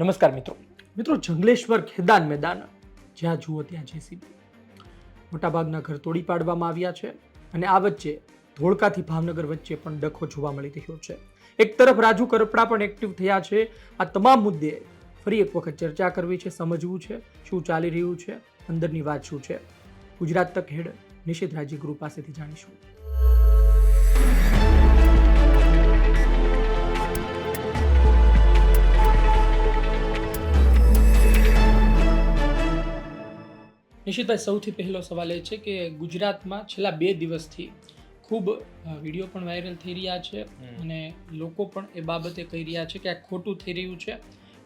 નમસ્કાર મિત્રો જંગલેશ્વર ખેદાન મેદાન જ્યાં જુઓ ત્યાં જેસીબી મોટાભાગના ઘર તોડી પાડવામાં આવ્યા છે અને આ વચ્ચે ધોળકાથી ભાવનગર વચ્ચે પણ ડખો જોવા મળી રહ્યો છે. એક તરફ રાજુ કરપડા પણ એક્ટિવ થયા છે. આ તમામ મુદ્દે ફરી એક વખત ચર્ચા કરવી છે, સમજવું છે શું ચાલી રહ્યું છે, અંદરની વાત શું છે. ગુજરાત તક હેડ નિશિત રાજ્યગુરુ પાસેથી જાણીશું. નિશિતભાઈ, સૌથી પહેલો સવાલ એ છે કે ગુજરાતમાં છેલ્લા 2 દિવસથી ખૂબ વિડીયો પણ વાયરલ થઈ રહ્યા છે અને લોકો પણ એ બાબતે કહી રહ્યા છે કે આ ખોટું થઈ રહ્યું છે.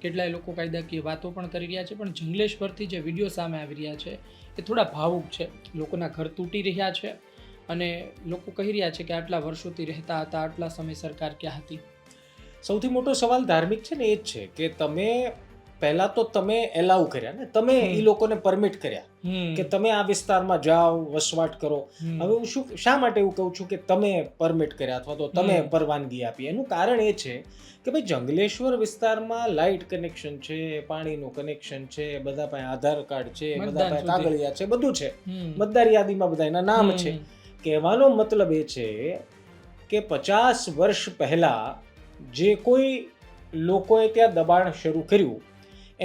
કેટલાય લોકો કાયદાકીય વાતો પણ કરી રહ્યા છે, પણ જંગલેશ્વરથી જે વિડીયો સામે આવી રહ્યા છે એ થોડા ભાવુક છે. લોકોના ઘર તૂટી રહ્યા છે અને લોકો કહી રહ્યા છે કે આટલા વર્ષોથી રહેતા હતા, આટલા સમય સરકાર ક્યાં હતી. સૌથી મોટો સવાલ ધાર્મિક છે ને એ જ છે કે તમે પહેલા તો તમે એલાઉ કર્યા ને, તમે એ લોકોને પરમિટ કર્યા કે તમે આ વિસ્તારમાં જાઓ, વસવાટ કરો. હવે હું શા માટે એવું કહું છું કે તમે પરમિટ કર્યા અથવા તો તમે પરવાનગી આપી? એનું કારણ એ છે કે ભાઈ જંગલેશ્વર વિસ્તારમાં લાઇટ કનેક્શન છે, પાણીનું કનેક્શન છે, બધા પાસે આધાર કાર્ડ છે, બધા પાસે કાગળિયા છે, બધું છે, મતદાર યાદીમાં બધા એના નામ છે. કહેવાનો મતલબ એ છે કે 50 વર્ષ પહેલા જે કોઈ લોકોએ ત્યાં દબાણ શરૂ કર્યું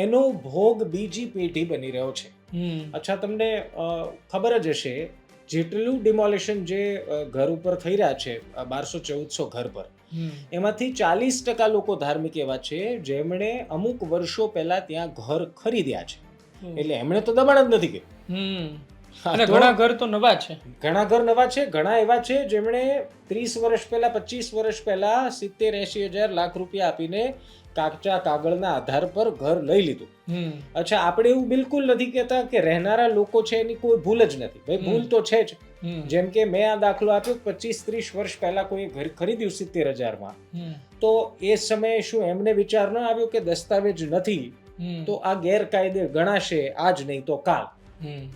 એનો ભોગ બીજી પેઢી બની રહ્યો છે. અચ્છા, તમને ખબર જ હશે જેટલું ડિમોલેશન જે ઘર ઉપર થઈ રહ્યા છે 1200-1400 ઘર પર, એમાંથી 40% લોકો ધાર્મિક એવા છે જેમણે અમુક વર્ષો પહેલા ત્યાં ઘર ખરીદ્યા છે. એટલે એમણે તો દબાણ જ નથી કર્યું. અને ઘણા ઘર તો નવા છે, ઘણા ઘર નવા છે, ઘણા એવા છે જેમણે 30 વર્ષ પહેલા, 25 વર્ષ પહેલા 70-80 હજાર લાખ રૂપિયા આપીને કાચા કાગળના આધાર પર ઘર લઈ લીધું. અચ્છા, આપણે એવું બિલકુલ નથી કહેતા કે રહેનારા લોકો છે એની કોઈ ભૂલ જ નથી. ભાઈ ભૂલ તો છે જ. જેમ કે મેં આ દાખલો આપ્યો, 25-30 વર્ષ પહેલા કોઈ ઘર ખરીદ્યું 70,000 તો એ સમયે શું એમને વિચાર ન આવ્યો કે દસ્તાવેજ નથી તો આ ગેરકાયદે ગણાશે, આજ નહીં તો કાલ.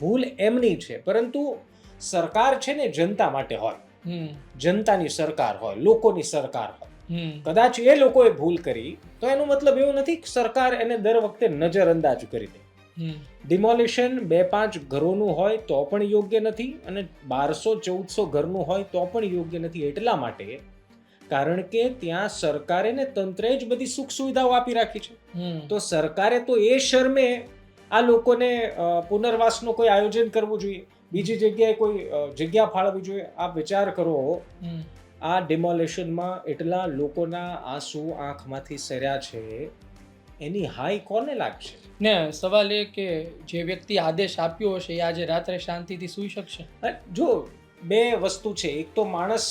ભૂલ એમની છે, પરંતુ સરકાર છે ને જનતા માટે હોય, જનતાની સરકાર હોય, લોકોની સરકાર હોય. કદાચ એ લોકોએ ભૂલ કરી તો એનો મતલબ એવો નથી કે સરકાર એને દર વખતે નજરઅંદાજ કરી દે. ડિમોલિશન 2-5 ઘરોનું હોય તો પણ યોગ્ય નથી અને 1200-1400 ઘરનું હોય તો પણ યોગ્ય નથી. એટલા માટે કારણ કે ત્યાં સરકારે ને તંત્રે જ બધી સુખ સુવિધાઓ આપી રાખી છે. તો સરકારે તો એ શરમે આ લોકોને પુનર્વાસનો કોઈ આયોજન કરવું જોઈએ, બીજી જગ્યાએ કોઈ જગ્યા ફાળવવી જોઈએ. આપ વિચાર કરો, આ ડિમોલેશનમાં એટલા લોકોના આંસુ આંખમાંથી સર્યા છે, એની હાઈ કોને લાગશે? ને સવાલ એ કે જે વ્યક્તિ આદેશ આપ્યો હશે એ આજે રાત્રે શાંતિથી સૂઈ શકશે? જો 2 વસ્તુ છે, એક તો માણસ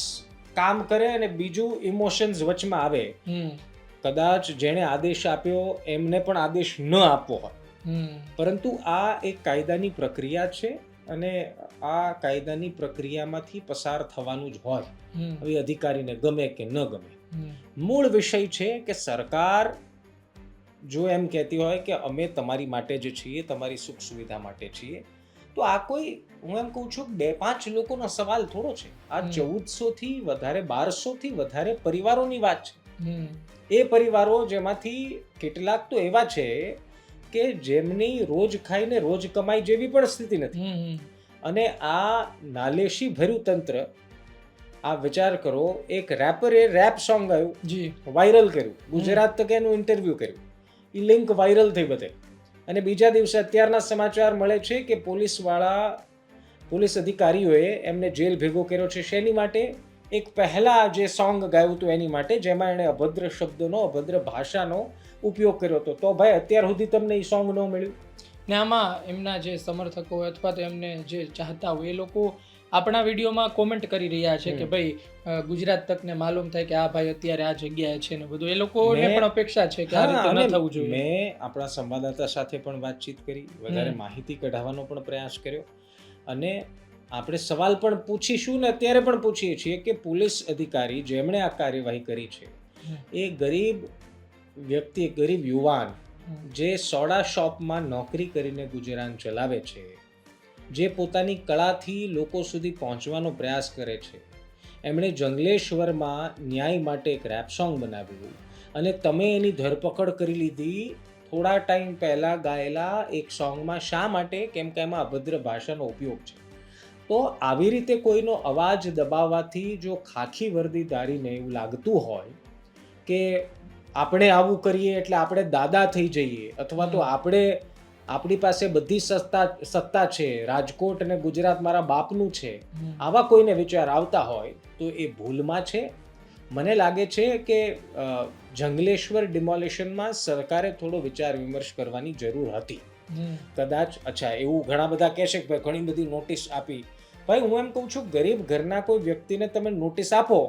કામ કરે અને બીજું ઇમોશન્સ વચમાં આવે. કદાચ જેણે આદેશ આપ્યો એમને પણ આદેશ ન આપવો હોય, પરંતુ આ એક કાયદાની પ્રક્રિયા છે અને આ કાયદાની પ્રક્રિયામાંથી પસાર થવાનું જ હોય. હવે અધિકારીને ગમે કે ન ગમે, મૂળ વિષય છે કે સરકાર જો એમ કહેતી હોય કે અમે તમારી માટે જ છીએ, તમારી સુખ સુવિધા માટે છીએ, તો આ કોઈ, હું એમ કહું છું 2-5 લોકોનો સવાલ થોડો છે. આ 1400 થી વધારે, 1200 થી વધારે પરિવારોની વાત છે. એ પરિવારો જેમાંથી કેટલાક તો એવા છે કે જેમની રોજ ખાઈને રોજ કમાઈ જેવી પણ સ્થિતિ નથી. અને આ નાલેશી ભર્યું તંત્ર, આ વિચાર કરો, એક રેપરે રેપ સોંગ આવ્યું, વાયરલ કર્યું, ગુજરાત તક એનું ઇન્ટરવ્યુ કર્યું, એ લિંક વાયરલ થઈ બધે, અને બીજા દિવસે અત્યારના સમાચાર મળે છે કે પોલીસ અધિકારીઓએ એમને જેલ ભેગો કર્યો છે. શેની માટે? એક પહેલા જે સોંગ ગાયું હતું એની માટે, જેમાં એણે અભદ્ર શબ્દોનો, અભદ્ર ભાષાનો ઉપયોગ કર્યો હતો. તો ભાઈ અત્યાર સુધી તમને એ સોંગ ન મળ્યું? ને આમાં એમના જે સમર્થકો હોય અથવા તો એમને જે ચાહતા હોય એ લોકો આપણા વિડીયોમાં કોમેન્ટ કરી રહ્યા છે કે ભાઈ ગુજરાત તકને માલુમ થાય કે આ ભાઈ અત્યારે આ જગ્યાએ છે ને બધું. એ લોકોને પણ અપેક્ષા છે કે આ રીતે ન થવું જોઈએ. મેં આપણા સંવાદદાતા સાથે પણ વાતચીત કરી, વધારે માહિતી કઢાવવાનો પણ પ્રયાસ કર્યો અને આપણે સવાલ પણ પૂછીશું ને અત્યારે પણ પૂછીએ છીએ કે પોલીસ અધિકારી જેમણે આ કાર્યવાહી કરી છે એ ગરીબ વ્યક્તિ, ગરીબ યુવાન જે સોડા શોપમાં નોકરી કરીને ગુજરાન ચલાવે છે, જે પોતાની કળાથી લોકો સુધી પહોંચવાનો પ્રયાસ કરે છે, એમણે જંગલેશ્વરમાં ન્યાય માટે એક રેપ સોંગ બનાવ્યું અને તમે એની ધરપકડ કરી લીધી થોડા ટાઈમ પહેલા ગાયેલા એક સોંગમાં શા માટે? કેમ કે એમાં અભદ્ર ભાષાનો ઉપયોગ છે. તો આવી રીતે કોઈનો અવાજ દબાવવાથી જો ખાખી વર્દી ધારીને એવું લાગતું હોય કે આપણે આવું કરીએ એટલે આપણે દાદા થઈ જઈએ, અથવા તો આપણી પાસે બધી સત્તા છે, રાજકોટ અને ગુજરાત મારા બાપનું છે, આવા કોઈને વિચાર આવતા હોય તો એ ભૂલમાં છે. મને લાગે છે કે જંગલેશ્વર ડિમોલિશનમાં સરકારે થોડો વિચાર વિમર્શ કરવાની જરૂર હતી. કદાચ એવું ઘણા બધા કહેશે કે ભાઈ ઘણી બધી નોટિસ આપી. ભાઈ હું એમ કહું છું, ગરીબ ઘરના કોઈ વ્યક્તિને તમે નોટિસ આપો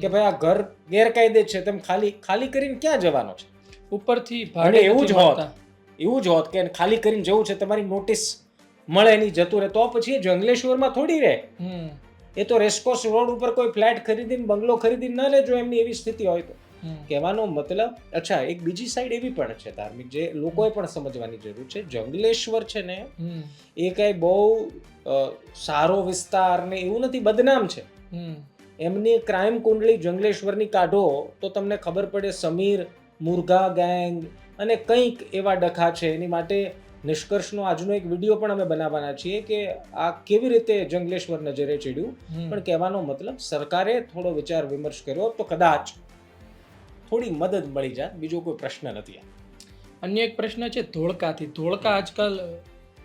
કે ભાઈ આ ઘર ગેરકાયદે છે, તમે ખાલી કરીને ક્યાં જવાનો છે? ઉપરથી ભાડે એવું જ હોત કે ખાલી કરીને જવું છે, તમારી નોટિસ મળે નહીં, જતું રહે, તો પછી એ જંગલેશ્વરમાં થોડી રહે. એ તો રેસકોર્સ રોડ ઉપર કોઈ ફ્લેટ ખરીદીને બંગલો ખરીદીને ન લેજો, એમની એવી સ્થિતિ હોય તો. કહેવાનો મતલબ એક બીજી સાઈડ એવી પણ છે ધાર્મિક, જે લોકોએ પણ સમજવાની જરૂર છે. જંગલેશ્વર છે ને એ કઈ બહુ સારો વિસ્તાર ને એવું નથી, બદનામ છે. એમની ક્રાઇમ કુંડળી જંગલેશ્વરની કાઢો તો તમને ખબર પડે સમીર, મુર્ગા ગેંગ અને કંઈક એવા ડખા છે. એની માટે નિષ્કર્ષનો આજનો એક વિડીયો પણ અમે બનાવવાના છીએ કે આ કેવી રીતે જંગલેશ્વર નજરે ચડ્યું. પણ કહેવાનો મતલબ સરકારે થોડો વિચાર વિમર્શ કર્યો તો કદાચ થોડી મદદ મળી જાય, બીજો કોઈ પ્રશ્ન નથી. અન્ય એક પ્રશ્ન છે ધોળકાથી. ધોળકા આજકાલ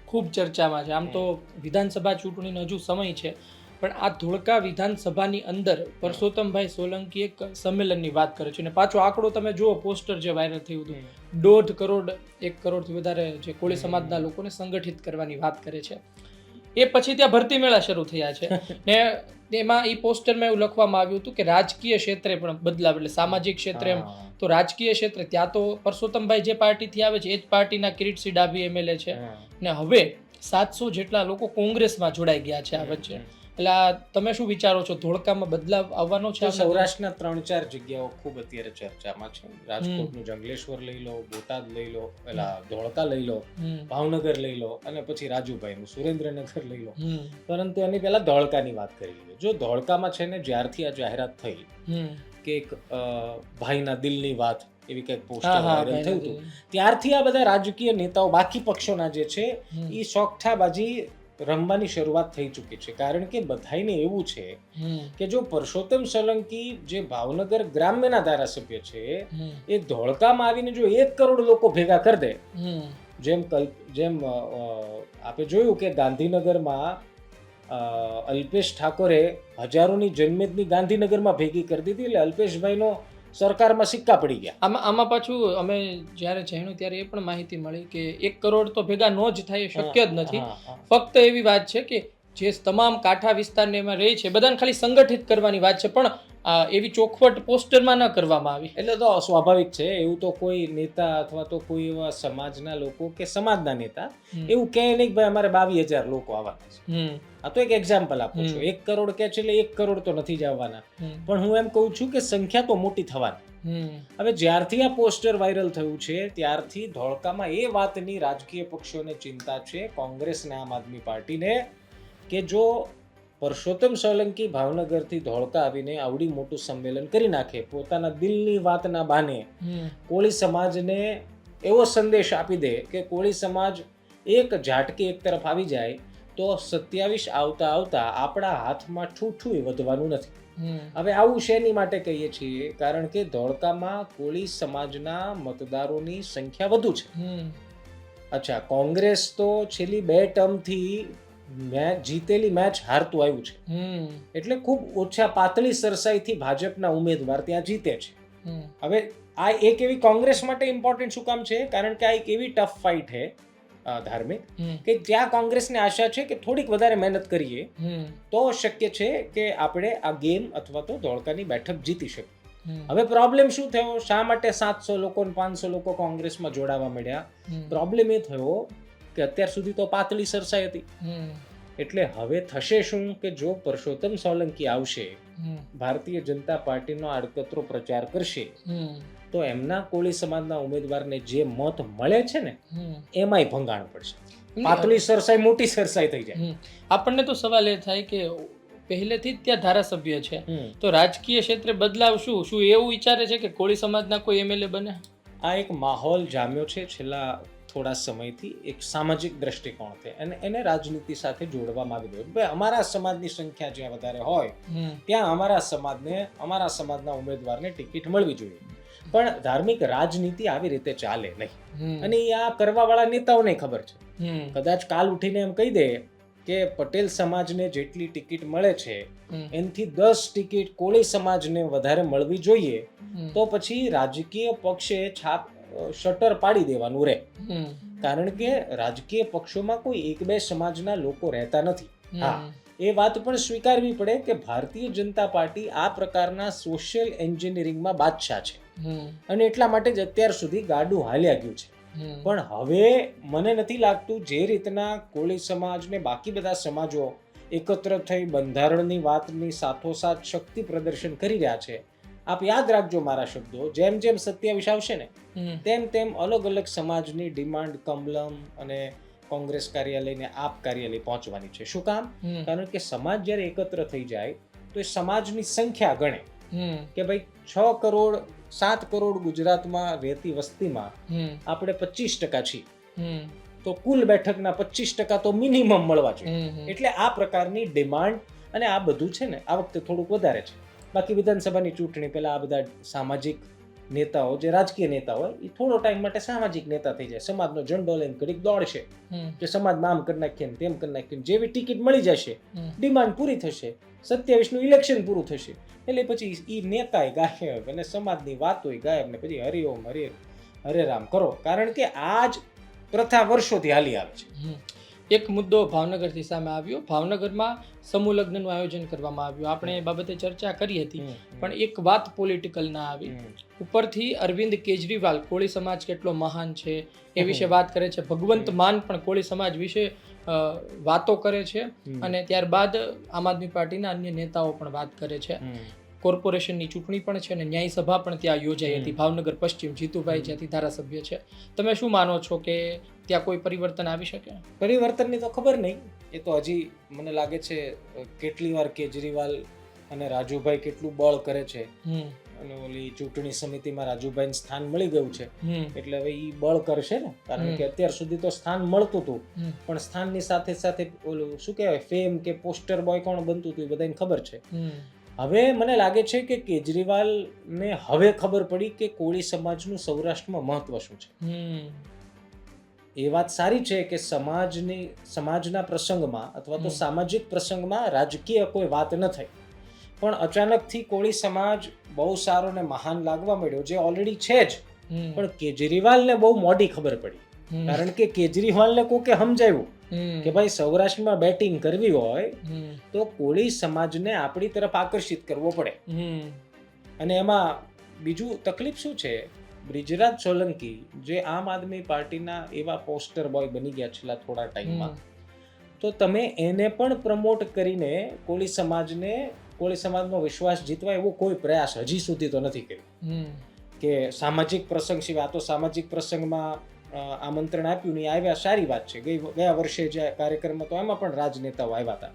ખૂબ ચર્ચામાં છે. આમ તો વિધાનસભા ચૂંટણીનો હજુ સમય છે, પણ આ ધોળકા વિધાનસભાની અંદર પરસોત્તમભાઈ સોલંકી એક સંમેલનની વાત કરે છે. અને પાછો આંકડો તમે જુઓ, પોસ્ટર જે વાયરલ થયું હતું, 1.5 કરોડ 1 કરોડથી વધારે જે કોળી સમાજના લોકોને સંગઠિત કરવાની વાત કરે છે. એ પછી ત્યાં ભરતી મેળા શરૂ થયા છે ને એમાં એ પોસ્ટરમાં એવું લખવામાં આવ્યું હતું કે રાજકીય ક્ષેત્રે પણ બદલાવ, એટલે સામાજિક ક્ષેત્રે એમ તો રાજકીય ક્ષેત્રે ત્યાં તો પરસોત્તમભાઈ જે પાર્ટીથી આવે છે એ જ પાર્ટીના કિરીટસિંહ ડાભી MLA છે ને હવે 700 જેટલા લોકો કોંગ્રેસમાં જોડાઈ ગયા છે આ વચ્ચે. એટલે તમે શું વિચારો છો, ધોળકામાં બદલાવ આવવાનો છે? સૌરાષ્ટ્રના 3-4 જગ્યાઓ ખૂબ અત્યારે ચર્ચામાં છે. રાજકોટનું જંગલેશ્વર લઈ લો, બોટાદ લઈ લો, ધોળકા લઈ લો, ભાવનગર લઈ લો, અને પછી રાજુભાઈનું સુરેન્દ્રનગર લઈ લો. પરંતુ એની પહેલા ધોળકાની વાત કરી લઈએ. જો ધોળકામાં છે ને, જ્યારથી આ જાહેરાત થઈ કે એક ભાઈના દિલની વાત એવી કંઈક પોસ્ટર વાયરલ થયું હતું, ત્યારથી આ બધા રાજકીય નેતાઓ, બાકી પક્ષોના જે છે એ સોગઠાબાજી રમવાની શરૂઆત થઈ ચૂકી છે. કારણ કે બધાઈને એવું છે કે જો પરસોત્તમ સોલંકી જે ભાવનગર ગ્રામ્યના ધારાસભ્ય છે એ ધોળકામાં આવીને જો 1 કરોડ લોકો ભેગા કરી દે, જેમ આપણે જોયું કે ગાંધીનગરમાં અલ્પેશ ઠાકોરે હજારોની જનમેદની ગાંધીનગરમાં ભેગી કરી દીધી, એટલે અલ્પેશભાઈનો સરકારમાં સિક્કા પડી ગયા. આમાં પાછું અમે જ્યારે જાણ્યું ત્યારે એ પણ માહિતી મળી કે 1 કરોડ તો ભેગા ન જ થાય, શક્ય જ નથી. ફક્ત એવી વાત છે કે જે તમામ કાંઠા વિસ્તારને એમાં રહે છે બધાને ખાલી સંગઠિત કરવાની વાત છે, પણ એવી ચોખવટ પોસ્ટરમાં ન કરવામાં આવી. એટલે તો સ્વાભાવિક છે, એવું તો કોઈ નેતા અથવા તો કોઈ એવા સમાજના લોકો કે સમાજના નેતા એવું કહે નહીં કે ભાઈ અમારે 22,000 લોકો આવવાના છે. આ તો એક એક્ઝામ્પલ આપું છું. 1 કરોડ કે છે એટલે 1 કરોડ તો નથી જ આવવાના, પણ હું એમ કહું છું કે સંખ્યા તો મોટી થવાની. હવે જ્યારથી આ પોસ્ટર વાયરલ થયું છે ત્યારથી ધોળકામાં એ વાતની રાજકીય પક્ષોને ચિંતા છે, કોંગ્રેસ અને આમ આદમી પાર્ટીને, કે જો પરસોત્તમ સોલંકી ભાવનગરથી ધોળકા આવીને આવડી મોટું સંમેલન કરી નાખે, પોતાના દિલની વાતના બહાને કોળી સમાજને એવો સંદેશ આપી દે કે કોળી સમાજ એક ઝાટકે એક તરફ આવી જાય, તો 27 આવતા આપણા હાથમાં ઠૂઠું વધવાનું નથી. હવે આવું શેની માટે કહીએ છીએ? કારણ કે ધોળકામાં કોળી સમાજના મતદારોની સંખ્યા વધુ છે. કોંગ્રેસ તો છેલ્લી 2 ટર્મથી જીતેલી મેચ હારતું આવ્યું છે, એટલે ખૂબ ઓછા પાતળી સરસાઈથી ભાજપના ઉમેદવાર ત્યાં જીતે છે. હવે આ એક એવી કોંગ્રેસ માટે ઇમ્પોર્ટન્ટ શું કામ છે? કારણ કે આ એક એવી ટફ ફાઇટ છે ધાર્મિક કે ત્યાં કોંગ્રેસને આશા છે કે થોડીક વધારે મહેનત કરીએ તો શક્ય છે કે આપણે આ ગેમ અથવા તો ધોળકાની બેઠક જીતી શકીએ. હવે પ્રોબ્લેમ શું થયો? શા માટે 700 લોકો 500 લોકો કોંગ્રેસમાં જોડાવા મળ્યા? પ્રોબ્લેમ એ થયો કે અત્યાર સુધી તો પાતળી સરસાઈ હતી, એટલે હવે થશે શું કે જો પરસોત્તમ સોલંકી આવશે, ભારતીય જનતા પાર્ટીનો આડકતરો પ્રચાર કરશે, તો એમના કોળી સમાજના ઉમેદવારને જે મત મળે છે ને એમાંય ભંગાણ પડશે, પાતળી સરસાઈ મોટી સરસાઈ થઈ જાય. આપણને તો સવાલ એ થાય કે પહેલેથી જ ત્યાં ધારાસભ્ય છે, તો રાજકીય ક્ષેત્રે બદલાવ શું એવું વિચારે છે કે કોળી સમાજના કોઈ MLA બને? આ એક માહોલ જામ્યો છે છેલ્લા થોડા સમયથી એક સામાજિક દ્રષ્ટિકોણથી, અને એને રાજનીતિ સાથે જોડવામાં આવી રહ્યો. ભાઈ, અમારા સમાજની સંખ્યા જ્યાં વધારે હોય ત્યાં અમારા સમાજના ઉમેદવારને ટિકિટ મળવી જોઈએ. પણ ધાર્મિક રાજનીતિ આવી રીતે ચાલે નહીં, અને આ કરવા વાળા નેતાઓને ખબર છે. કદાચ કાલ ઉઠીને એમ કહી દે કે પટેલ સમાજને જેટલી ટિકિટ મળે છે એનાથી 10 ટિકિટ કોળી સમાજને વધારે મળવી જોઈએ, તો પછી રાજકીય પક્ષે શટર પાડી દેવાનું રહે. કારણ કે રાજકીય પક્ષોમાં કોઈ એક બે સમાજના લોકો રહેતા નથી. હા, એ વાત પણ સ્વીકારવી પડે કે ભારતીય જનતા પાર્ટી આ પ્રકારના સોશિયલ એન્જિનિયરિંગમાં બાદશાહ છે, અને એટલા માટે જ અત્યાર સુધી ગાડું હાલ્યા ગયું છે. પણ હવે મને નથી લાગતું જે રીતના કોળી સમાજ ને બાકી બધા સમાજો એકત્ર થઈ બંધારણની વાતની સાથોસાથ શક્તિ પ્રદર્શન કરી રહ્યા છે. આપ યાદ રાખજો મારા શબ્દો, જેમ જેમ 27 આવશે ને તેમ તેમ અલગ અલગ સમાજની ડિમાન્ડ કમલમ અને કોંગ્રેસ કાર્યાલયને આપ કાર્યાલય પહોંચવાની છે. શું કામ? કારણ કે સમાજ જ્યારે એકત્ર થઈ જાય તો એ સમાજની સંખ્યા ગણે કે ભાઈ 6 કરોડ 7 કરોડ ગુજરાતમાં રહેતી વસ્તીમાં આપણે 25% છીએ, તો કુલ બેઠકના 25% તો મિનિમમ મળવા જોઈએ. એટલે આ પ્રકારની ડિમાન્ડ અને આ બધું છે ને આ વખતે થોડુંક વધારે છે. બાકી વિધાનસભાની ચૂંટણી પહેલા આ બધા સામાજિક નેતાઓ, જે રાજકીય નેતા હોય, એ થોડો ટાઈમ માટે સામાજિક નેતા થઈ જાય, સમાજનો ઝંડો લઈને ઘડીક દોડશે કે સમાજમાં આમ કરી નાખીએ ને તેમ કરી નાખીએ. જેવી ટિકિટ મળી જશે, ડિમાન્ડ પૂરી થશે, 27 નું ઇલેક્શન પૂરું થશે, એટલે પછી ઈ નેતાએ ગાયબ અને સમાજની વાતોય ગાયબ, ને પછી હરિઓમ હરે રામ કરો. કારણ કે આ જ પ્રથા વર્ષોથી હાલી આવે છે. એક મુદ્દો ભાવનગરથી સામે આવ્યો. ભાવનગરમાં સમૂહ લગ્નનું આયોજન કરવામાં આવ્યું. આપણે એ બાબતે ચર્ચા કરી હતી, પણ એક વાત પોલિટિકલ ના આવી. ઉપરથી અરવિંદ કેજરીવાલ કોળી સમાજ કેટલો મહાન છે એ વિશે વાત કરે છે. ભગવંત માન પણ કોળી સમાજ વિશે વાતો કરે છે, અને ત્યારબાદ આમ આદમી પાર્ટીના અન્ય નેતાઓ પણ વાત કરે છે. કોર્પોરેશનની ચૂંટણી પણ છે અને ન્યાય સભા પણ ત્યાં યોજાઈ હતી ભાવનગર પશ્ચિમ. જીતુભાઈ જ્યાંથી ધારાસભ્ય છે. તમે શું માનો છો કે ત્યાં કોઈ પરિવર્તન આવી શકે? પરિવર્તનની તો ખબર નહીં, એ તો હજી મને લાગે છે કેટલી વાર કેજરીવાલ અને રાજુભાઈ કેટલું બળ કરે છે, અને ઓલી ચૂંટણી સમિતિમાં રાજુભાઈને સ્થાન મળી ગયું છે એટલે હવે ઈ બળ કરશે ને. કારણ કે અત્યાર સુધી તો સ્થાન મળતું હતું, પણ સ્થાનની સાથે સાથે ઓલું શું કહેવાય ફેમ કે પોસ્ટર બોય કોણ બનતું હતું એ બધાને ખબર છે. હવે મને લાગે છે કે કેજરીવાલને હવે ખબર પડી કે કોળી સમાજનું સૌરાષ્ટ્રમાં મહત્વ શું છે. એ વાત સારી છે કે સમાજના પ્રસંગમાં અથવા તો સામાજિક પ્રસંગમાં રાજકીય કોઈ વાત ન થઈ, પણ અચાનકથી કોળી સમાજ બહુ સારો ને મહાન લાગવા મળ્યો, જે ઓલરેડી છે જ. પણ કેજરીવાલને બહુ મોડી ખબર પડી, કારણ કે કેજરીવાલને કોકે સમજાવ્યું કે ભાઈ સૌરાષ્ટ્રમાં બેટિંગ કરવી હોય તો કોળી સમાજને આપણી તરફ આકર્ષિત કરવો પડે. અને એમાં બીજું તકલીફ શું છે, બ્રિજરાજ સોલંકી જે આમ આદમી પાર્ટીના એવા પોસ્ટર બોય બની ગયા છેલ્લા થોડા ટાઈમમાં, તો તમે એને પણ પ્રમોટ કરીને કોળી સમાજનો વિશ્વાસ જીતવા એવો કોઈ પ્રયાસ હજી સુધી તો નથી કર્યો. કે સામાજિક પ્રસંગ સિવાય, આ તો સામાજિક પ્રસંગમાં આમંત્રણ આપ્યું ને આવ્યા, સારી વાત છે. ગયા વર્ષે જે કાર્યક્રમ હતો એમાં પણ રાજનેતાઓ આવ્યા હતા.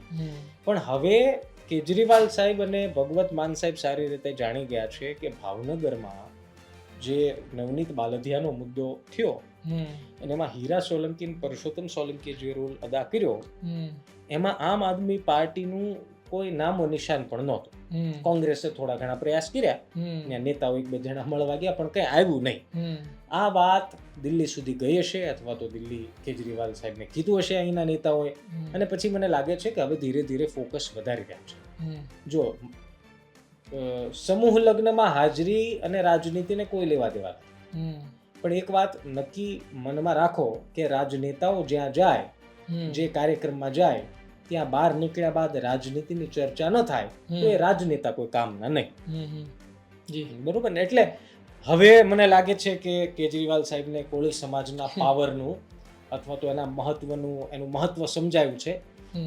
પણ હવે કેજરીવાલ સાહેબ અને ભગવત માન સાહેબ સારી રીતે જાણી ગયા છે કે ભાવનગરમાં જે નવનીત બાલદિયાનો મુદ્દો થયો અને એમાં હીરા સોલંકી પરસોત્તમ સોલંકીએ જે રોલ અદા કર્યો, એમાં આમ આદમી પાર્ટીનું કોઈ નામો નિશાન પણ નહોતું. કોંગ્રેસે થોડા ઘણા પ્રયાસ કર્યા, નેતાઓ એક બે જણા મળવા ગયા, પણ કઈ આવ્યું નહીં. આ વાત દિલ્હી સુધી ગઈ હશે, અથવા તો દિલ્હી કેજરીવાલ સાહેબને કીધું હશે અહીંના નેતાઓએ, અને પછી મને લાગે છે કે હવે ધીરે ધીરે ફોકસ વધારી રહ્યા છે. જો સમૂહ લગ્નમાં હાજરી અને રાજનીતિને કોઈ લેવા દેવા નથી, પણ એક વાત નક્કી મનમાં રાખો કે રાજનેતાઓ જ્યાં જાય, જે કાર્યક્રમમાં જાય, ત્યાં બહાર નીકળ્યા બાદ રાજનીતિની ચર્ચા ન થાય તો એ રાજનેતા કોઈ કામના નહીં. બરોબર ને? એટલે હવે મને લાગે છે કે કેજરીવાલ સાહેબને કોળી સમાજના પાવરનું અથવા તો એનું મહત્વ સમજાયું છે.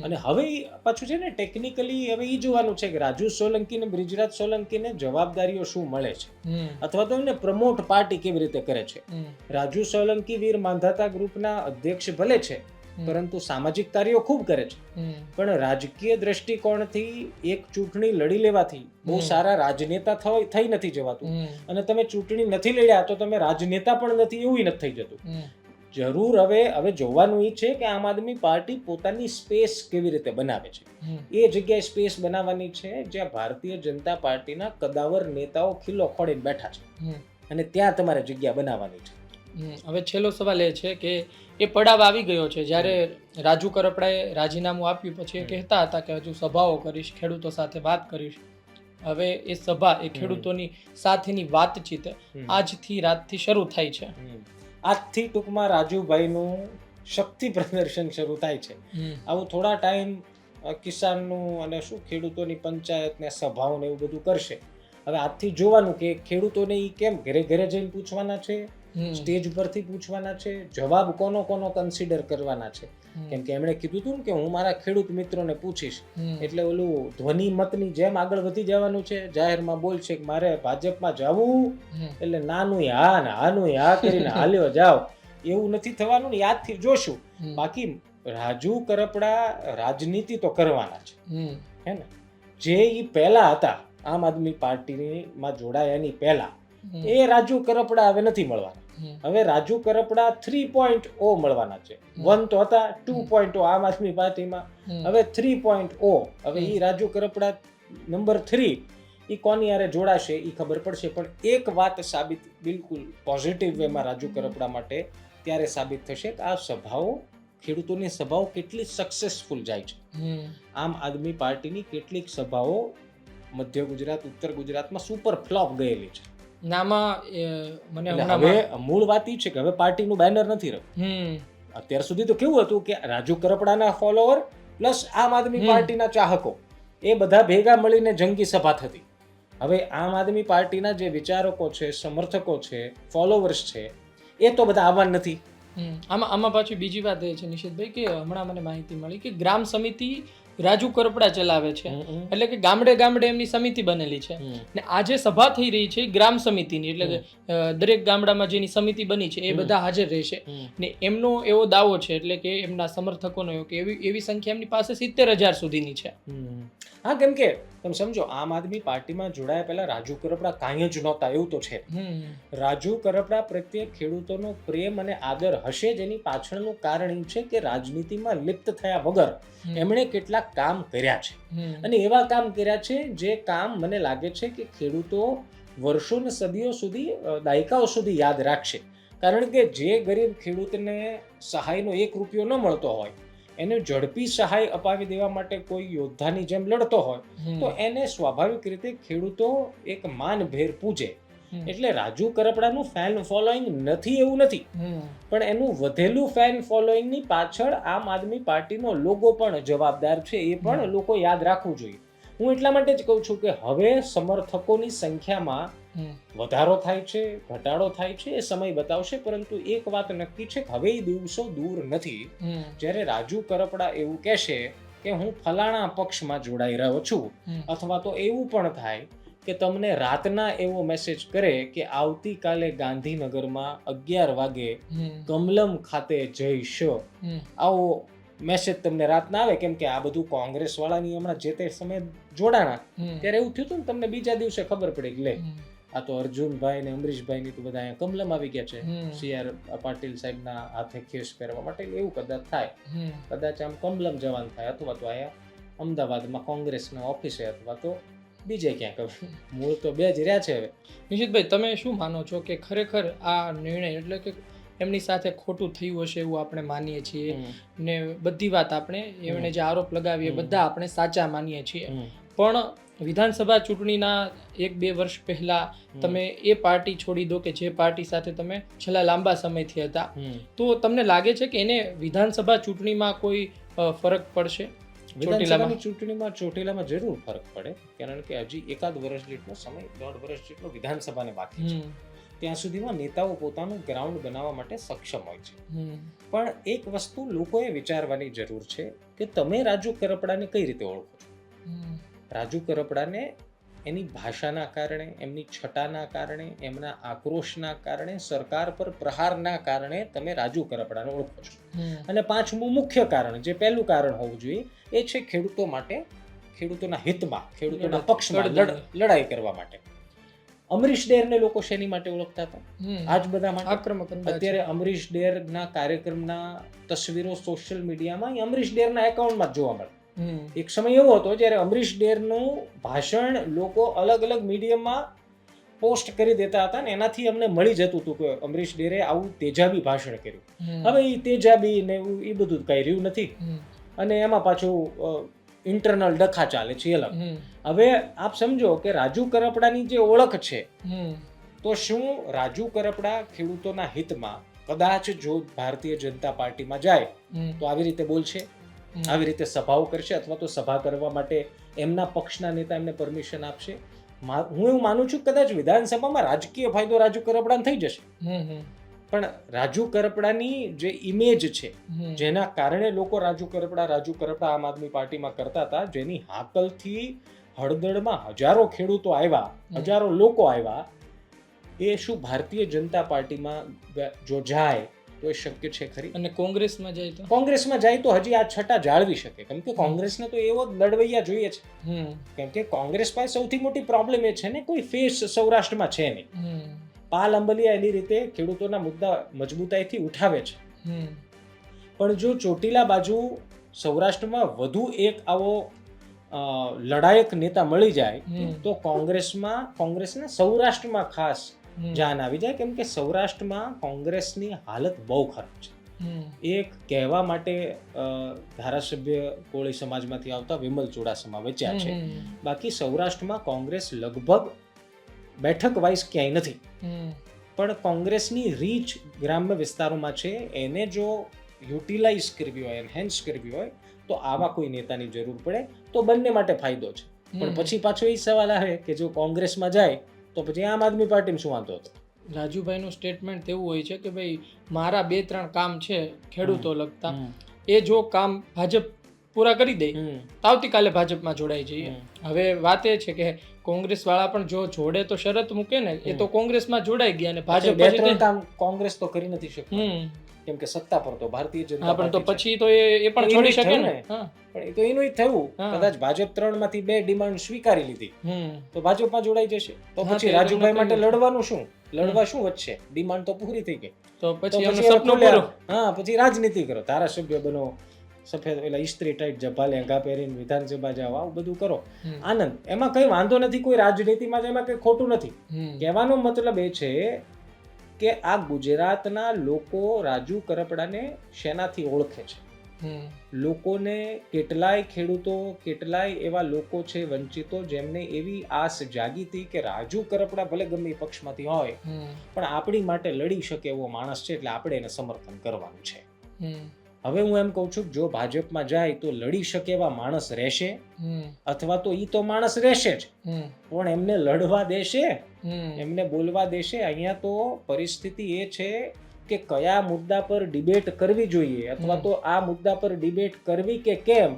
અને હવે પાછું છે ને ટેકનિકલી હવે એ જોવાનું છે કે રાજુ સોલંકી ને બ્રિજરાજ સોલંકીને જવાબદારીઓ શું મળે છે, અથવા તો એમને પ્રમોટ પાર્ટી કેવી રીતે કરે છે. રાજુ સોલંકી વીર માંધાતા ગ્રુપના અધ્યક્ષ ભલે છે, પરંતુ સામાજિક કાર્યો ખૂબ કરે છે. પણ રાજકીય દ્રષ્ટિકોણથી એક ચૂંટણી લડી લેવાથી બહુ સારા રાજનેતા થઈ નથી જવાતું. અને તમે ચૂંટણી નથી લડ્યા તો તમે રાજનેતા પણ નથી એવું નથી થઈ જતું. જરૂર હવે જોવાનું એ છે કે આમ આદમી પાર્ટી પોતાની સ્પેસ કેવી રીતે બનાવે છે. એ જગ્યાએ સ્પેસ બનાવવાની છે જ્યાં ભારતીય જનતા પાર્ટીના કદાવર નેતાઓ ખીલ્લો ખોડીને બેઠા છે, અને ત્યાં તમારે જગ્યા બનાવવાની છે. હવે છેલ્લો સવાલ એ છે કે એ પડાવ આવી ગયો છે. જ્યારે રાજુ કરપડાએ રાજીનામું આપ્યું પછી એ કહેતા હતા કે હજુ સભાઓ કરીશ, ખેડૂતો સાથે વાત કરીશ. હવે એ સભા, એ ખેડૂતોની સાથેની વાતચીત આજથી રાતથી શરૂ થાય છે. આજથી ટૂંકમાં રાજુભાઈનું શક્તિ પ્રદર્શન શરૂ થાય છે. આવું થોડા ટાઈમ કિસાનનું અને શું ખેડૂતોની પંચાયત ને સભાઓ ને એવું બધું કરશે. હવે આજથી જોવાનું કે ખેડૂતોને ઈ કેમ ઘરે ઘરે જઈને પૂછવાના છે, સ્ટેજ પરથી પૂછવાના છે, જવાબ કોનો કન્સિડર કરવાના છે. કેમ કે એમણે કીધું હતું ને કે હું મારા ખેડૂત મિત્રોને પૂછીશ, એટલે ઓલું ધ્વનિ મતની જેમ આગળ વધી જવાનું છે. જાહેરમાં બોલશે કે મારે ભાજપમાં જવું, એટલે નાનું હા ને હાનું હા કરીને હાલ્યો જાવ, એવું નથી થવાનું ને. યાદથી જોશું. બાકી રાજુ કરપડા રાજનીતિ તો કરવાના છે, હે ને. જે ઈ પહેલા હતા આમ આદમી પાર્ટીમાં જોડાયા એની પહેલા, એ રાજુ કરપડા હવે નથી મળવાના. હવે રાજુ કરપડા 3.0 મળવાના છે. 1 તો હતા, 2.0 આમ આદમી પાર્ટીમાં, હવે 3.0. હવે ઈ રાજુ કરપડા નંબર 3 ઈ કોની યારે જોડાશે ઈ ખબર પડશે. પણ એક વાત સાબિત બિલકુલ પોઝિટિવ વેમાં રાજુ કરપડા માટે ત્યારે સાબિત થશે કે આ સભાઓ, ખેડૂતોની સભાઓ કેટલી સક્સેસફુલ જાય છે. આમ આદમી પાર્ટીની કેટલીક સભાઓ મધ્ય ગુજરાત, ઉત્તર ગુજરાતમાં સુપર ફ્લોપ ગયેલી છે. હવે મૂળ વાત ઈ છે કે હવે પાર્ટીનું બેનર નથી રહ્યું. અત્યાર સુધી તો કેવું હતું કે રાજુ કરપડાના ફોલોવર પ્લસ આમ આદમી પાર્ટીના ચાહકો, એ બધા ભેગા મળીને જંગી સભા થતી. હવે આમ આદમી પાર્ટીના જે વિચારકો છે, સમર્થકો છે, ફોલોવર્સ છે, એ તો બધા આવવાના નથી. આમાં પાછી બીજી વાત એ છે નિશિતભાઈ કે હમણાં મને માહિતી મળી કે ગ્રામ સમિતિ રાજુ કરપડા ચલાવે છે. એટલે કે ગામડે ગામડે એમની સમિતિ બનેલી છે ને આજે સભા થઈ રહી છે ગ્રામ સમિતિની, એટલે કે દરેક ગામડામાં જેની સમિતિ બની છે એ બધા હાજર રહેશે. ને એમનો એવો દાવો છે, એટલે કે એમના સમર્થકોનો એવો કે એવી સંખ્યા એમની પાસે 70,000 સુધીની છે. હા, કેમ કે તમે સમજો આમ આદમી પાર્ટીમાં જોડાયા પહેલા રાજુ કરપડા કાંઈ જ નહોતા, એવું તો છે. રાજુ કરપડા પ્રત્યે ખેડૂતોનો પ્રેમ અને આદર હશે જ. એની પાછળનું કારણ એ છે કે રાજનીતિમાં લિપ્ત થયા વગર એમણે કેટલાક કામ કર્યા છે, અને એવા કામ કર્યા છે જે કામ મને લાગે છે કે ખેડૂતો વર્ષો ને સદીઓ સુધી, દાયકાઓ સુધી યાદ રાખશે. કારણ કે જે ગરીબ ખેડૂતને સહાયનો 1 રૂપિયો ન મળતો હોય, એને ઝડપી સહાય અપાવી દેવા માટે કોઈ યોદ્ધાની જેમ લડતો હોય, તો એને સ્વાભાવિક રીતે ખેડૂતો એક માનભેર પૂજે. એટલે રાજુ કરપડાનું ફેન ફોલોઈંગ નથી એવું નથી, પણ એનું વધેલું ફેન ફોલોઈંગની પાછળ આમ આદમી પાર્ટીનો લોગો પણ જવાબદાર છે. એ પણ લોકો યાદ રાખવું જોઈએ. હું એટલા માટે જ કહું છું કે હવે સમર્થકોની સંખ્યામાં વધારો થાય છે, ઘટાડો થાય છે, એ સમય બતાવશે. પરંતુ એક વાત નક્કી છે કે હવે એ દિવસો દૂર નથી જ્યારે રાજુ કરપડા એવું કહેશે કે હું ફલાણા પક્ષમાં જોડાઈ રહ્યો છું, અથવા તો એવું પણ થાય કે તમને રાતના એવો મેસેજ કરે કે આવતીકાલે ગાંધીનગરમાં 11 વાગે કમલમ ખાતે જઈશ. આવો મેસેજ તમને રાતના આવે. કેમ કે આ બધું કોંગ્રેસ વાળાની હમણાં જે તે સમય જોડાણા ત્યારે એવું થયું હતું ને, તમને બીજા દિવસે ખબર પડી કે લે આ તો અર્જુનભાઈ ને અમરીશભાઈ ની તો બધા અહીંયા કમલમ આવી ગયા છે CR પાટીલ સાહેબના હાથે ખેસ પહેરવા માટે. એવું કદાચ થાય, કદાચ આમ કમલમ જવાનું થાય, અથવા તો અહીંયા અમદાવાદમાં કોંગ્રેસના ઓફિસે, અથવા તો બીજે ક્યાંક. મૂળ તો બે જ રહ્યા છે. હવે નિશિતભાઈ, તમે શું માનો છો કે ખરેખર આ નિર્ણય, એટલે કે એમની સાથે ખોટું થયું હશે એવું આપણે માનીએ છીએ ને બધી વાત આપણે એમણે જે આરોપ લગાવીએ બધા આપણે સાચા માનીએ છીએ, પણ વિધાનસભા ચૂંટણીના 1-2 વર્ષ પહેલા તમે એ પાર્ટી છોડી દો કે જે પાર્ટી સાથે તમે છેલ્લા લાંબા સમયથી હતા, તો તમને લાગે છે કે એને વિધાનસભા ચૂંટણીમાં કોઈ ફરક પડશે? વિધાનસભાની ચૂંટણીમાં ચોટીલામાં જરૂર ફરક પડે, કારણ કે હજી 1 વર્ષ જેટલો સમય, 1.5 વર્ષ જેટલો વિધાનસભાને બાકી છે. ત્યાં સુધીમાં નેતાઓ પોતાનું ગ્રાઉન્ડ બનાવવા માટે સક્ષમ હોય છે. પણ એક વસ્તુ લોકોએ વિચારવાની જરૂર છે કે તમે રાજુ કરપડાને કઈ રીતે ઓળખો છો? રાજુ કરપડાને એની ભાષાના કારણે, એમની છટાના કારણે, એમના આક્રોશના કારણે, સરકાર પર પ્રહારના કારણે તમે રાજુ કરપડાને ઓળખો છો. અને પાંચમું મુખ્ય કારણ, જે પહેલું કારણ હોવું જોઈએ, એ છે ખેડૂતો માટે, ખેડૂતોના હિતમાં, ખેડૂતોના પક્ષમાં લડાઈ કરવા માટે. અમરીશ ડેરને લોકો શેની માટે ઓળખતા હતા? આ જ બધા માટે. આક્રમક અંદાજ. અત્યારે અમરીશ ડેરના કાર્યક્રમના તસવીરો સોશિયલ મીડિયામાં અમરીશ ડેરના એકાઉન્ટમાં જ જોવા મળે. એક સમય એવો હતો જ્યારે અમરીશ ડેરનું ભાષણ લોકો અલગ અલગ મીડિયમમાં પોસ્ટ કરી દેતા હતા ને એનાથી અમને મળી જતું હતું કે અમરીશ ડેરે આવું તેજાબી ભાષણ કર્યું. હવે એ તેજાબી ને એ બધું કઈ રહ્યું નથી. અને એમાં પાછું ઇન્ટરનલ ડખા ચાલે છે અલગ. હવે આપ સમજો કે રાજુ કરપડાની જે ઓળખ છે, તો શું રાજુ કરપડા ખેડૂતોના હિતમાં કદાચ જો ભારતીય જનતા પાર્ટીમાં જાય તો આવી રીતે બોલશે, આવી રીતે સભાઓ કરશે, અથવા તો સભા કરવા માટે એમના પક્ષના નેતા એમને પરમિશન આપશે? હું એવું માનું છું કદાચ વિધાનસભામાં રાજકીય ફાયદો રાજુ કરપડાને થઈ જશે, પણ રાજુ કરપડાની જે ઇમેજ છે, જેના કારણે લોકો રાજુ કરપડા આમ આદમી પાર્ટીમાં કરતા હતા, જેની હાકલથી હળદળમાં હજારો ખેડૂતો આવ્યા, હજારો લોકો આવ્યા, એ શું ભારતીય જનતા પાર્ટીમાં જો જાય તો એ શક્ય છે ખરી? અને કોંગ્રેસમાં જાય તો હજી આ છટા જાળવી શકે, કેમ કે કોંગ્રેસને તો એવો લડવૈયા જોઈએ છે. કેમ કે કોંગ્રેસ પાસે સૌથી મોટી પ્રોબ્લેમ એ છે ને, કોઈ ફેસ સૌરાષ્ટ્રમાં છે નહીં. પાલ અંબલિયા એની રીતે ખેડૂતોના મુદ્દા મજબૂતાઈથી ઉઠાવે છે, પણ જો ચોટીલા બાજુ સૌરાષ્ટ્રમાં વધુ એક આવો લડાયક નેતા મળી જાય તો કોંગ્રેસના સૌરાષ્ટ્રમાં ખાસ જાન આવી જાય, કેમ કે સૌરાષ્ટ્રમાં કોંગ્રેસની હાલત બહુ ખરાબ છે. એક કહેવા માટે ધારાસભ્ય કોળી સમાજમાંથી આવતા વિમલ ચુડાસમા વચ્યા છે, બાકી સૌરાષ્ટ્રમાં કોંગ્રેસ લગભગ બેઠક વાઇઝ ક્યાંય નથી. પણ કોંગ્રેસની રીચ ગ્રામ્ય વિસ્તારોમાં છે, એને જો યુટિલાઇઝ કરવી હોય, એનહેન્સ કરવી હોય, તો આવા કોઈ નેતાની જરૂર પડે, તો બંને માટે ફાયદો છે. પણ પછી પાછો એ સવાલ આવે કે જો કોંગ્રેસમાં જાય તો પછી આમ આદમી પાર્ટીમાં શું વાંધો હતો? રાજુભાઈનું સ્ટેટમેન્ટ એવું હોય છે કે ભાઈ મારા 2-3 કામ છે ખેડૂતો લગતા, એ જો કામ ભાજપ પૂરા કરી દે તો આવતીકાલે ભાજપમાં જોડાઈ જઈએ. હવે વાત એ છે કે કોંગ્રેસ વાળા પણ જો જોડે તો શરત મૂકે ને, એ તો કોંગ્રેસમાં જોડાઈ ગયા અને ભાજપ 2-3 કામ કોંગ્રેસ તો કરી નથી શકતી, કેમ કે સત્તા પર તો ભારતીય જનતા પાર્ટી, તો પછી તો એ પણ છોડી શકે ને. પણ એ તો એનું જ થયું, કદાચ ભાજપ 3 માંથી 2 ડિમાન્ડ સ્વીકારી લીધી તો ભાજપમાં જોડાઈ જશે. તો પછી રાજુભાઈ માટે લડવાનું શું? લડવા શું વચ્ચે? ડિમાન્ડ તો પૂરી થઈ ગઈ, તો પછી એમનું સપનું પૂરું. પછી રાજનીતિ કરો, ધારાસભ્ય બનો, સફેદ પેલા ઇસ્ત્રી ટાઈટ જભા લેંઘા પહેરીને વિધાનસભા જાવ, આવું બધું કરો, આનંદ. એમાં કઈ વાંધો નથી, કોઈ રાજનીતિમાં એમાં કઈ ખોટું નથી. કહેવાનો મતલબ એ છે કે આ ગુજરાતના લોકો રાજુ કરપડાને શેનાથી ઓળખે છે? લોકોને કેટલાય ખેડૂતો, કેટલાય એવા લોકો છે વંચિતો, જેમને એવી આસ જાગી હતી કે રાજુ કરપડા ભલે ગમે પક્ષમાંથી હોય પણ આપણી માટે લડી શકે એવો માણસ છે, એટલે આપણે એને સમર્થન કરવાનું છે. હવે હું એમ કહું છું જો ભાજપમાં જાય તો લડી શકે એવા માણસ રહેશે, અથવા તો ઈ તો માણસ રહેશે જ, પણ એમને લડવા દેશે, એમને બોલવા દેશે? અહીંયા તો પરિસ્થિતિ એ છે કે કયા મુદ્દા પર ડિબેટ કરવી જોઈએ, અથવા તો આ મુદ્દા પર ડિબેટ કરવી કે કેમ,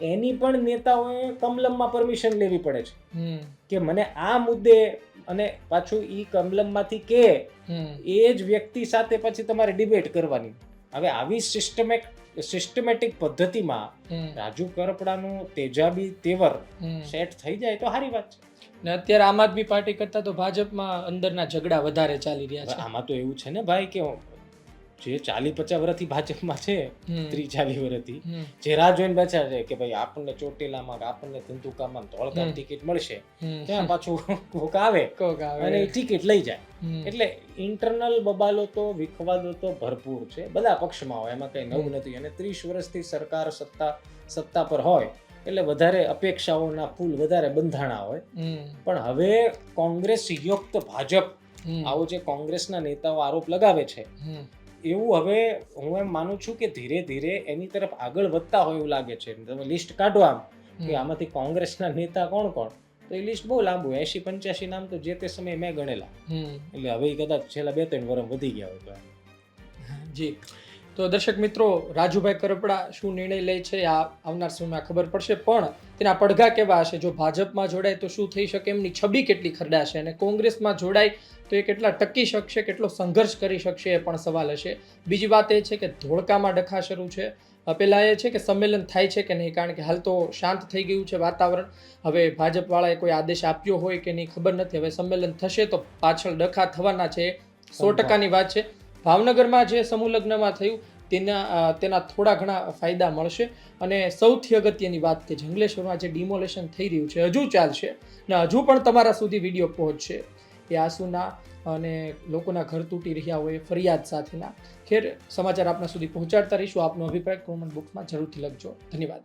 એની પણ નેતાઓએ કમલમમાં પરમિશન લેવી પડે છે કે મને આ મુદ્દે, અને પાછું ઈ કમલમમાંથી કે એ જ વ્યક્તિ સાથે પછી તમારે ડિબેટ કરવાની. હવે આવી સિસ્ટમેટિક પદ્ધતિમાં રાજુ કરપડાનું તેજાબી તેવર સેટ થઈ જાય તો સારી વાત છે. ને અત્યારે આમ આદમી પાર્ટી કરતા તો ભાજપમાં અંદરના ઝઘડા વધારે ચાલી રહ્યા છે. આમાં તો એવું છે ને ભાઈ કે જે 40-50 વર્ષથી ભાજપમાં છે, 30-40 વર્ષથી જે રાહ જોઈને બેઠા છે કે ભાઈ આપણને ચોટીલામાં, આપણને ધંધુકામાં ધોળકામ ટિકિટ મળશે, ત્યાં પાછું કોક આવે અને એ ટિકિટ લઈ જાય. એટલે ઇન્ટરનલ બબાલો તો, વિખવાદો તો ભરપૂર છે બધા પક્ષમાં હોય, એમાં કઈ નવું નથી. અને 30 વર્ષથી સરકાર સત્તા પર હોય એટલે વધારે અપેક્ષાઓના ફૂલ વધારે બંધાણા હોય. પણ હવે કોંગ્રેસ યુક્ત ભાજપ, આવો જે કોંગ્રેસના નેતાઓ આરોપ લગાવે છે, એવું હવે હું એમ માનું છું કે ધીરે ધીરે એની તરફ આગળ વધતા હોય એવું લાગે છે. તમે લિસ્ટ કાઢો આમ કે આમાંથી કોંગ્રેસના નેતા કોણ કોણ, તો એ લિસ્ટ બહુ લાંબુ, 80-85 નામ તો જે તે સમયે મેં ગણેલા. એટલે હવે કદાચ છેલ્લા 2-3 વર્ષ વધી ગયા હોય તો. જી, તો દર્શક મિત્રો, રાજુભાઈ કરપડા શું નિર્ણય લે છે આ આવનાર સમયમાં ખબર પડશે, પણ તેના પડઘા કેવા હશે. જો ભાજપમાં જોડાય તો શું થઈ શકે, એમની છબી કેટલી ખરડાશે, અને કોંગ્રેસમાં જોડાય તો એ કેટલા ટકી શકશે, કેટલો સંઘર્ષ કરી શકશે, એ પણ સવાલ હશે. બીજી વાત એ છે કે ધોળકામાં ડખા શરૂ છે. પહેલાં એ છે કે સંમેલન થાય છે કે નહીં, કારણ કે હાલ તો શાંત થઈ ગયું છે વાતાવરણ. હવે ભાજપવાળાએ કોઈ આદેશ આપ્યો હોય કે નહીં ખબર નથી. હવે સંમેલન થશે તો પાછળ ડખા થવાના છે, 100%ની વાત છે. ભાવનગરમાં જે સમૂહ લગ્નમાં થયું તેના થોડા ઘણા ફાયદા મળશે. અને સૌથી અગત્યની વાત કે જંગલેશ્વરમાં જે ડિમોલેશન થઈ રહ્યું છે હજુ ચાલશે ને હજુ પણ તમારા સુધી વિડીયો પહોંચશે. એ આંસુના અને લોકોના ઘર તૂટી રહ્યા હોય ફરિયાદ સાથેના. ખેર, સમાચાર આપના સુધી પહોંચાડતા રહીશું. આપનો અભિપ્રાય કોમેન્ટ બોક્સમાં જરૂરથી લખજો. ધન્યવાદ.